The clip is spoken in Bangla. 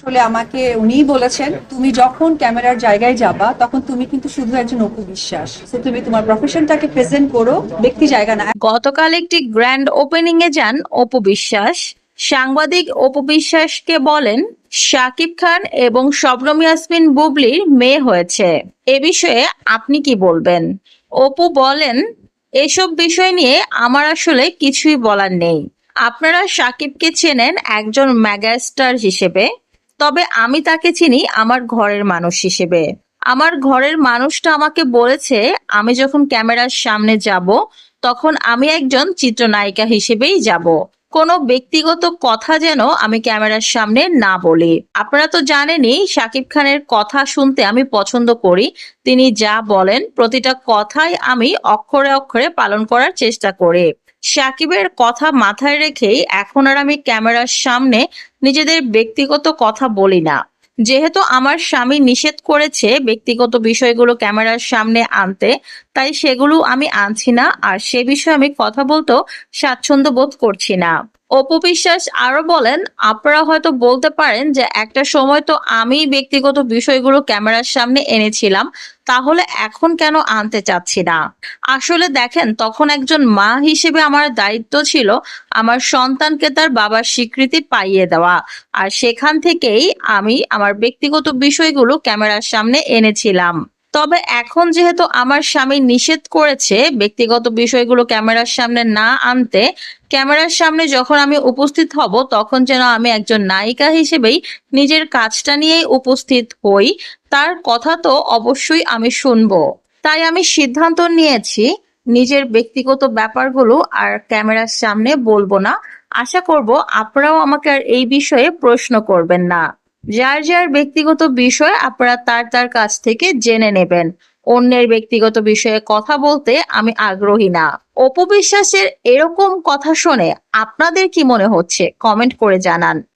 আসলে আমাকে উনিই বলেছেন তুমি যখন ক্যামেরার জায়গায় যাবা তখন তুমি কিন্তু শুধু একজন অপু বিশ্বাস, তো তুমি তোমার প্রফেশনটাকে প্রেজেন্ট করো, ব্যক্তি জায়গা না। গতকাল একটি গ্র্যান্ড ওপেনিং এ যান অপু বিশ্বাস। সাংবাদিক অপু বিশ্বাসকে বলেন শাকিব খান এবং শবনম ইয়াসমিন বুবলির মেয়ে হয়েছে, এ বিষয়ে আপনি কি বলবেন? অপু বলেন, এসব বিষয় নিয়ে আমার আসলে কিছুই বলার নেই। আপনারা শাকিবকে চেনেন একজন মেগাস্টার হিসেবে, তবে আমি তাকে চিনি আমার ঘরের মানুষ হিসেবে। আমার ঘরের মানুষটা আমাকে বলেছে আমি যখন ক্যামেরার সামনে যাব তখন আমি একজন চিত্রনায়িকা হিসেবেই যাব। কোনো ব্যক্তিগত কথা যেন আমি ক্যামেরার সামনে না বলি। আপনারা তো জানেনই শাকিব খানের কথা শুনতে আমি পছন্দ করি। তিনি যা বলেন প্রতিটা কথাই আমি অক্ষরে অক্ষরে পালন করার চেষ্টা করি। শাকিবের কথা মাথায় রেখেই এখন আর আমি ক্যামেরার সামনে নিজেদের ব্যক্তিগত কথা বলি না। যেহেতু আমার স্বামী নিষেধ করেছে ব্যক্তিগত বিষয়গুলো ক্যামেরার সামনে আনতে, তাই সেগুলো আমি আনছি না, আর সে বিষয়ে আমি কথা বলতেও স্বাচ্ছন্দ্য বোধ করছি না। অপু বিশ্বাস আরো বলেন, আপনারা হয়তো বলতে পারেন যে একটা সময় তো আমি ব্যক্তিগত বিষয়গুলো ক্যামেরার সামনে এনেছিলাম, তাহলে এখন কেন আনতে চাচ্ছি না? আসলে দেখেন, তখন একজন মা হিসেবে আমার দায়িত্ব ছিল আমার সন্তানকে তার বাবার স্বীকৃতি পাইয়ে দেওয়া, আর সেখান থেকেই আমি আমার ব্যক্তিগত বিষয়গুলো ক্যামেরার সামনে এনেছিলাম। তবে এখন যেহেতু আমার স্বামী নিষেধ করেছে ব্যক্তিগত বিষয়গুলো ক্যামেরার সামনে না আনতে, ক্যামেরার সামনে যখন আমি উপস্থিত হব তখন যেন আমি একজন নায়িকা হিসেবেই নিজের কাজটা নিয়েই উপস্থিত হই, তার কথা তো অবশ্যই আমি শুনবো। তাই আমি সিদ্ধান্ত নিয়েছি নিজের ব্যক্তিগত ব্যাপারগুলো আর ক্যামেরার সামনে বলবো না। আশা করব আপনারাও আমাকে আর এই বিষয়ে প্রশ্ন করবেন না। যার যার ব্যক্তিগত বিষয় আপনারা তার তার কাছ থেকে জেনে নেবেন। অন্যের ব্যক্তিগত বিষয়ে কথা বলতে আমি আগ্রহী না। অপু বিশ্বাসের এরকম কথা শুনে আপনাদের কি মনে হচ্ছে কমেন্ট করে জানান।